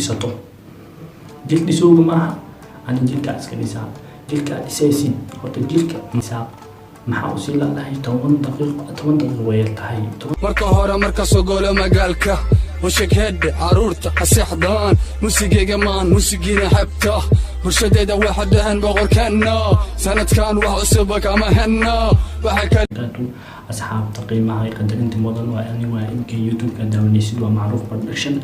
dhisato. jir dhisowga maaha ani jirka iska dhisaa. jirka dhisaysid horta jirka dhisaa maxaa u sii laadahay 10 daqiiqo way tahay. marka hore marka soo golo magaalka وشكهد عرورته حسيحضان موسيقى مان موسيقينا حبته ورشديده واحد هن بغور كنا سنة كان وحسبك ما هنا وحكى أصحاب تقييمها يقدر أنت مودن وأني وإنك يوتيوب كداوني سيد ومعروف برودكشن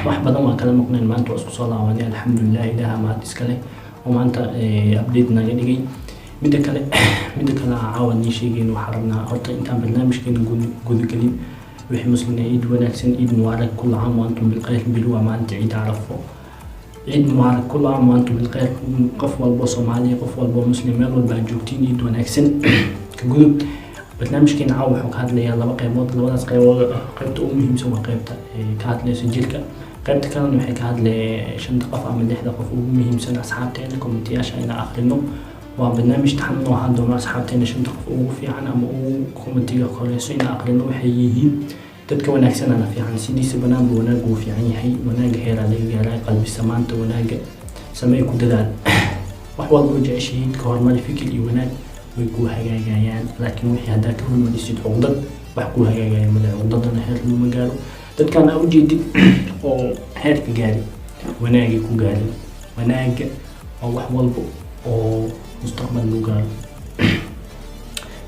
واحد بدل ما كلام مقنن ما أنت وصل صلاة وأني الحمد لله إله ما تسكله وما أنت أبديتنا يعني بدك لا عاوني شيء وحرمنا أرتا أنت برنامج كنا نقول كلام وحي مسلمين عيد ونكسن عيد مبارك كل عام وأنتم بالخير بلوا ما أنت عيد عرفوا عيد مبارك كل عام وأنتم بالخير قف والبو صومالي قف والبو مسلمين والباجوتين عيد ونكسن كجود برنامج كنا عاو حق هاد لي لبا قيمات لبناس قيمت مهم سوا قيمت كهاد لي سجلك قيمت كان وحي كهاد لي شنت قف عمل لحدا قف مهم سنة أصحابتين كومنتياش إلى آخرينه وبرنامج تحملوا هذا مع أصحابتين شنت قف في عنا أما كومنتيا كوريسو إلى آخرينه وحييهم dadka wanaagsan ana fiican sidiisa banaan buu wanaag u fiican yahay wanaag heer adeeg qalbi samaanta wanaag samee ku dadaal wax walba jeceshiin ka hormari fikir iyo wanaag way ku hagaagayaan laakiin wixii hadaa ka hormarisid cugdad wax ku hagaagaya ma cugdadana heer loo gaaro dadkan u jeedid oo heer ka gaari wanaag ku gaari wanaag oo wax walba oo mustaqbal loo gaaro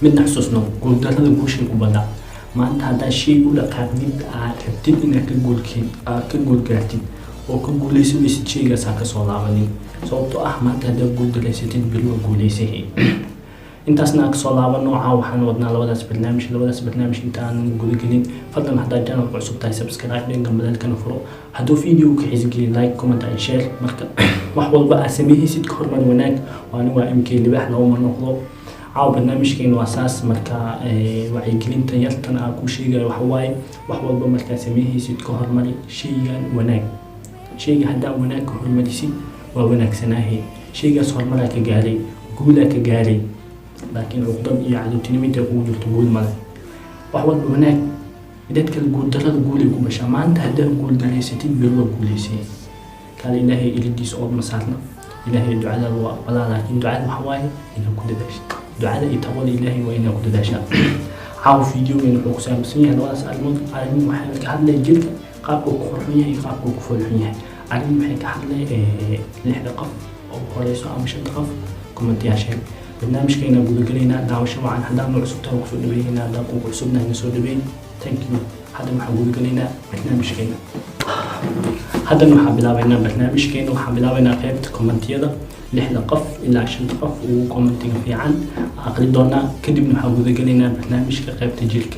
midna xasuusno guuldarrada guusha ku badaa maanta hadaa shay u dhaqaaqdid aad rabtid inaad ka guulgaartid oo ka guulaysanaysid shaygaas ha ka soo laabanin sababtoo ah maanta hadaa guuldareysatid bil waa guulaysay intaasna ka soo laaban nooca waxaan wadnaa labadaas barnaamij intaan gudagelin fadlan hadaa channelka cusub tahay subscribe dhanka madalkana furo hadduu video ka xisgeliyo like comment and share marka wax walba aad sameeysid ka hormar wanaag waana waa MK libax loo noqdo عاو برنامج كين واساس مركا وعيقلين تيالتن أكو شيء وحواي وحوال بمركا سميه سيد كهر مري شيء وناك شيء هدا وناك كهر مري سيد ووناك سناهي شيء صار مرك جاري قولك جاري لكن عقدم يعدو تنمي تقول ملا وحوال وناك إذا تكل قول درد قولي كوبشا ما أنت هدا قول دريستين بيرو قولي سي قال إلهي إلدي سؤال مسارنا إلهي دعاء الله ولا لكن دعاء وحواي إنه كل داشت دعاء يتقول إلهي وإنه كل داشا عاو فيديو من القسام سنية لو أسأل علمي محل كحد لي جلك قابو كفرحية قابو كفرحية علمي محل كحد لي لحظة قف أو قريسو أو مشان قف كومنتي عشان برنامج كينا بقول قلينا دعوة شو عن حدا من عصبته وقصود بينا دقوق عصبنا نسود بين thank you هذا ما حقول قلينا برنامج كينا هذا ما حبلاوينا برنامج كينا وحبلاوينا قيمة كومنتيدا لحظة قف إلا 10 قف وكومنتين في عن أقل دونا كدب نحاول قلينا برنامج كقيمة تجيلك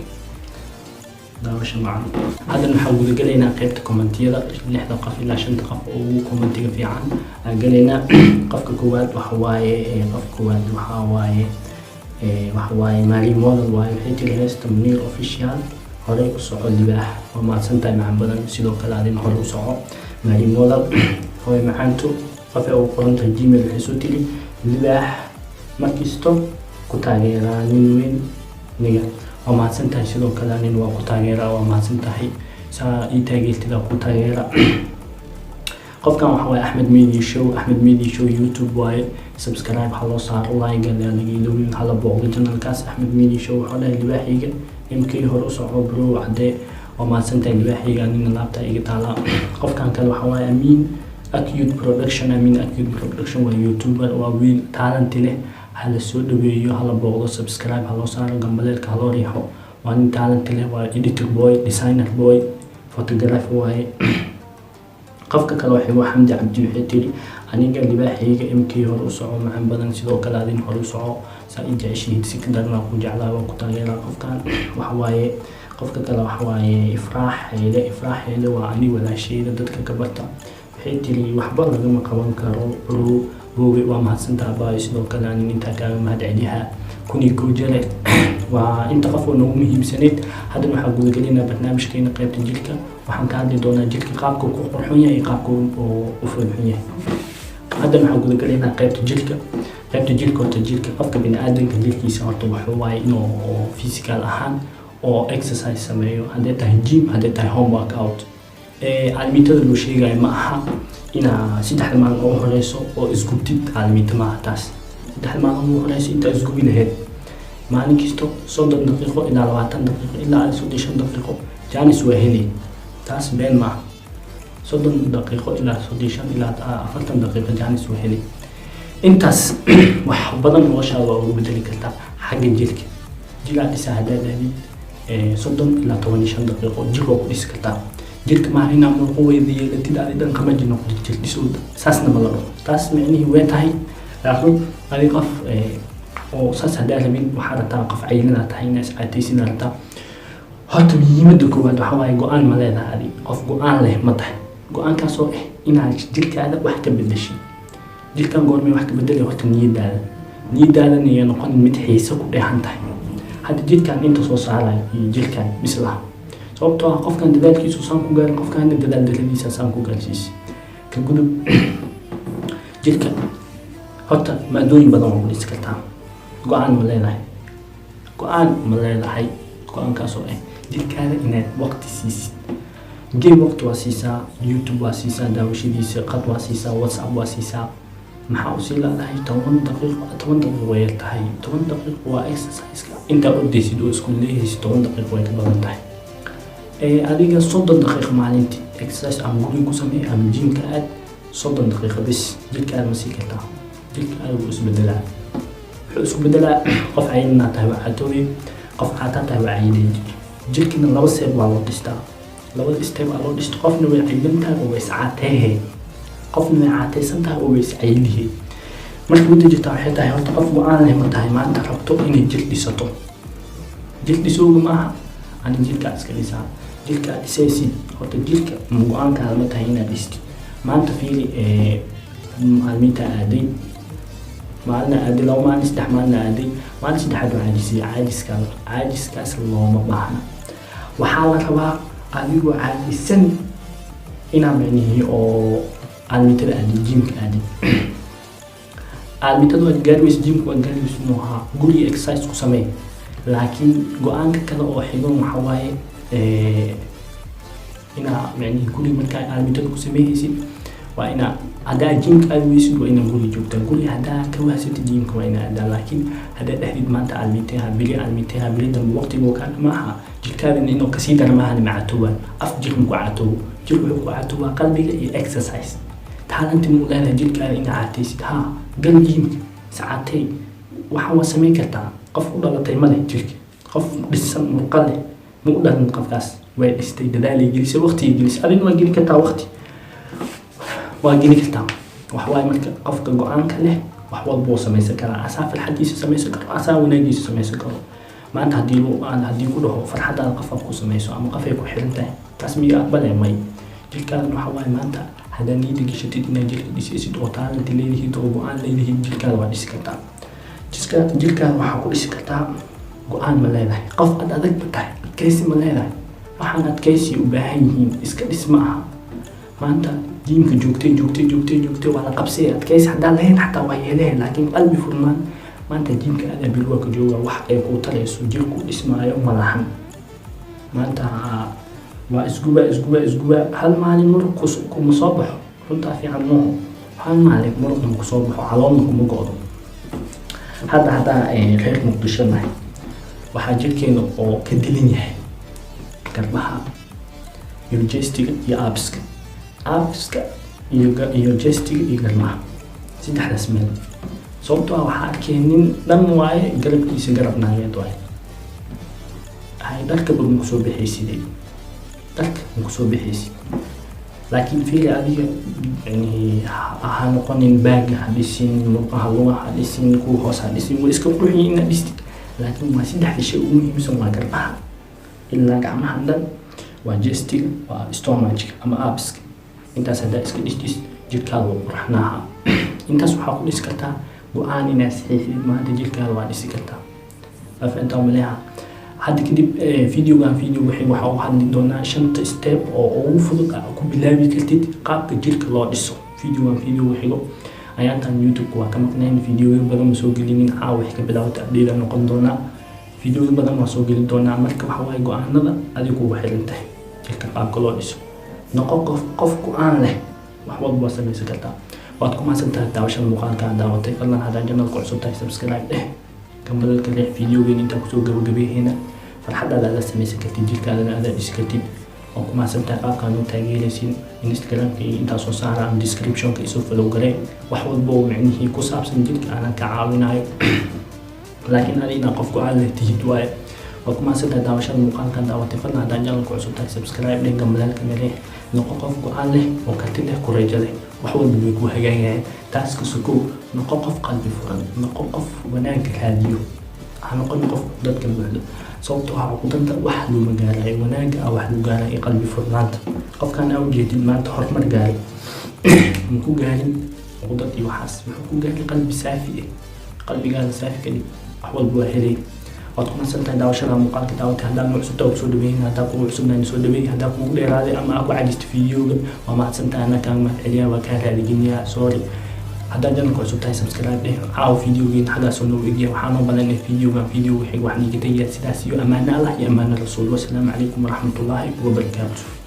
داوش معنا هذا نحاول قلينا قيمة كومنتيدا لحظة قف إلا 10 قف وكومنتين في عن قلينا قف كواد وحواي قف كواد وحواي مالي مودل واي حيتي الهيست منير أوفيشيال هوري وصعود لباح وما سنتاي مع بدن سيدو كالادين هوري وصعود مالي مودل هوي معانتو قفا أو قرنت الجيميل حسوتي لي لباح ماركيستو كتاغيرا نينوين نيجا وما سنتاي سيدو كالادين وكتاغيرا وما سنتاي سا إيتاغيلتي دا كتاغيرا قف كان وحواي أحمد ميدي شو يوتيوب واي سبسكرايب حلو صار لايك اللي لوين حلا بوغ جنرال كاس أحمد ميدي شو حلا لباحيجا يمكن هو صعوب برو عدي وما سنتين لباحيجا نين لابتا إيجا تعالى قف كان كان وحواي أمين أكيد برودكشن ويوتيوبر وويل تالنت له هلا سود فيديو هلا بوغ سبسكرايب حلو صار جنبالك حلو ريحو وان تالنت له وإديتور بوي ديزاينر بوي فوتوغراف واي qofka kale waxa xamdi cabdi wixii tiri aniga libaaxiga MK hor u soco macaan badan sidoo kale adin hor u soco saa in jeceshiid si kadarna ku jeclaa oo ku taageera qofkan waxa waaye qofka kale waxa waaye ifraaxeeda waa ani walaasheeda dadka ka barta wixii tiri waxba laga ma qaban karo booge waa mahadsantahay baa sidoo kale ani inta kaaga mahadceliha kuni ku jare waa inta qof oo noogu muhiimsaneed hadda waxaan gudagelinaa barnaamijkeena qaybta jilka waxaan ka hadli doonaa jilka qaabka ku qurxoon yahay qaabka u fudud yahay hadda waxaan gudagelinaa qaybta jilka horta jilka qofka bini'aadanka jilkiisa horta waxa waaye inuu physical ahaan oo exercise sameeyo haddii tahay gym haddii tahay home workout caalamiitada loo sheegayo ma aha inaa 3 maalin oo horeyso oo isgubtid caalamiita maaha taas 3 maalin oo horeyso intaa isgubi lahayd maalin kisto 30 daqiiqo ilaa 20 daqiiqo ilaa 35 daqiiqo jaanis waa heli taas been maaha 30 daqiiqo ilaa 35 ilaa 40 daqiiqo jaanis waa heli intaas wax badan noloshaada waa ugu bedeli kartaa xagga jirka jilaa dhisaa haddaad ahdid 30 ilaa 15 daqiiqo jir waa ku dhisi kartaa jirka maaha inaa muruqo weyda yeelatid adi dhan kama jirno jir dhisooda saasna ma la dhaho taas micnihii way tahay laakiin adi qof oo saas haddaa rabin waxaa rabtaa qof cayilina tahay inaa iscaataysiina rabtaa horta muhiimadda koowaad waxaa waaye go-aan ma leedahay adi qof go-aan leh ma tahay go-aankaasoo inaad jirkaada wax ka bedeshay jirkan goormay wax ka bedelay horta niyadaadana iyo noqon mid xiiso ku dheehan tahay hadda jirkan inta soo saarayo iyo jirkan mislaha sababtoo ah qofkan dadaalkiisu saan ku gaarin qofkaana dadaal daradiisa saan ku gaarsiisay ka gudub jirka horta maadooyin badan waa ku dhisi kartaa go-aan ma leedahay go-aankaasoo jirkaada inaad waqti siisid game waqti waa siisaa youtube waa siisaa daawashadiisa qad waa siisaa whatsapp waa siisaa maxaa usii leedahay 10 daqiiqo way tahay 10 daqiiqo waa exercise-ka intaa ordaysid oo isku leehaysid 10 daqiiqo way ka badan tahay adiga 30 daqiiqo maalintii exercise ama guriga ku sameey ama gymka aad 30 daqiiqo bis jirkaada ma sii kartaa jirkaada wuu isbedelaa wuxuu isku bedelaa qof cayilina tahay waa caatooy qof caataa tahay waa cayilay jirkina laba seeb waa loo dhistaa labada step aa loo dhisto qofna way cayilin tahay oo way iscaateehe qofna way caataysan tahay oo way iscayilihe marka midda jirta waxay tahay horta qof go-aan leh ma tahay maanta rabto inay jir dhisato jir dhisooga maaha ani jirkaa iska dhisaa jirkaa dhisaysid horta jirka go-aankaada ma tahay inaad dhistid maanta fiili maalmiinta aaday maalina aaday 2 maalin 3 maalin aaday maalin saddexaad waa caajiskaas looma baahna waxaa la rabaa adigoo caajisan inaa micnihii oo caalamiitada aadid jimka aadid caalamiitada waad gaarweysa jimka waad gaarweysa noohaa guriga exercise ku samey laakiin go-aanka kale oo xigan waxaa waaye inaa micnihii guriga markaa caalamiitada ku sameeyaysid waa inaa haddaa jimka aad weysid waa inaa guriga joogtaa guriga haddaa ka wahsatid jimka waa inaa aadaa laakiin haddaa dhahdid maanta caalamiitaha bili dambe waqtigoo kaa maaha jirkaadana inuu kasii darmaahana macatowaan af jirka ku catowo jir wuxuu ku catowaa qalbiga iyo exercise taalanti muu leedahay jirkaada inaa caataysid haa gal jimka iscaatay waxaa waa samayn kartaa qof u dhalatay male jirka qof dhisan murqa leh ma u dhalan qofkaas way dhistay dadaalay gelisay waqtigay gelisay adina waa geli kartaa waqti waa geli kartaa wax waaye marka qofka go-aanka leh wax walba wuu samaysan karaa asaa farxadiisa samaysan karo asaa wanaagiisa samaysan karo maanta haddii ku dhaho farxadaada qof aad ku samayso ama qof ay ku xiran tahay taas miya aqbale may jirkaadan waxa waaye maanta haddaa niyada geshatid inaad jirka dhisaysid oo taalanti leedihid oo go-aan leedihid jirkaada waa dhisi kartaa jirkaada waxaa ku dhisi kartaa go-aan ma leedahay qof ad adag ma tahay adkaysi ma leedahay waxaan adkaysi u baahan yihiin iska dhis ma aha maanta jimka joogtay waa la qabsay adkaysi haddaa lahayn xataa waa yeelahayn laakiin qalbi furnaan maanta jimka aada bil waa ka jooga wax ay ku talayso jirku dhismaayo ma lahan maanta waa isguba hal maalin muruq kuma soo baxo runtaa fiican mooho hal maalin muruqna ku soo baxo caloolna kuma go-do haddaa reer muqdisho nahay waxaa jirkeena oo ka dilan yahay garbaha iyo jestiga iyo aabiska iyo jestiga iyo garbaha saddexdaas meel sababtoo ah waxaa arkay nin dhan waaye garabkiisa garab naageed waaye dharka bad maku soo bixaysid laakiin fiili adiga ha noqonin baaga ha dhisin luqaha luga ha dhisin kuwa hoos ha dhisin waa iska quruxiya inaad dhistid laakiin waa saddexda shay ugu muhiimsan waa garbaha ilaa gacmaha dhan waa jestiga waa stomachka ama aabiska intaas haddaa iska dhistis jirkaada waa quraxnaaha intaas waxaa ku dhisi kartaa go-aan inaad saxiixid maanta jirkaada waa dhisi kartaa afintaa maleha hadda kadib videogan waxaa u hadli doonaa 5 step oo ugu fudud ku bilaabi kartid qaabka jirka loo dhiso videogan xigo ayaantan youtube waa ka maqnayn videoyo badan ma soo gelinin wax ka bilaawta update noqon doonaa videoyo badan waa soo gelin doonaa marka waxa waaye go-aanada adigu ugu xiran tahay jirka qaabka loo dhiso noqo qof go'aan leh wax walba waa samaysan kartaa waad ku mahadsantahay daawashada muuqaalka aad daawatay fadlan haddaan channelka cusub tahay subscribe dheh kambalka leh videogan intaa kusoo gabagabeeyayna farxadaada aad samaysan kartid jirkaadana aad dhisi kartid oo ku mahadsantahay qaabkaan u taageeraysiin Instagramka iyo intaa soo saara ama descriptionka isoo follow garee wax walba oo macnihi ku saabsan jirka aan ka caawinayo laakiin adina qof go'aan leh tihid waaye waa ku mahadsantahay daawashada muuqaalka daawatay fadlan haddaan channelka cusub tahay subscribe dheh kambalka leh noqo qof go'aan leh oo karti leh ku rajo leh wax walba way ku hagaagayaan taas ka sokow noqo qof qalbi furan noqo qof wanaagga raadiyo ha noqon qof dadka buuxdo sababtoo ah dadka wax loo magaalayo wanaagga wax loo gaarayo qalbi furnaanta qofkan aad ujeedid maanta horumar gaaray muku gaarin dadkii waxaas wuxuu ku gaaray qalbi saafi ah qalbigaada saafi ka dhig wax walba waa helay waad ku mahadsantahay daawashada muuqaalka daawatay haddaan cusubta soo dhaweyn haddaan kugu cusubnaan soo dhaweey haddaan kugu dheeraaday ama aku cajista videoga waa mahadsantahay anaa kaan mahadceliyaa waa kaa raadiginayaa sorry haddaan channelka cusub tahay subscribe dheh caawa videogeyn xaggaasoo noo egya waxaa noo badan videoga xig wax niga tagaya sidaas iyo ammaano allah iyo ammaano rasuul wasalaamu calaykum waraxmatullaahi wabarakaatuh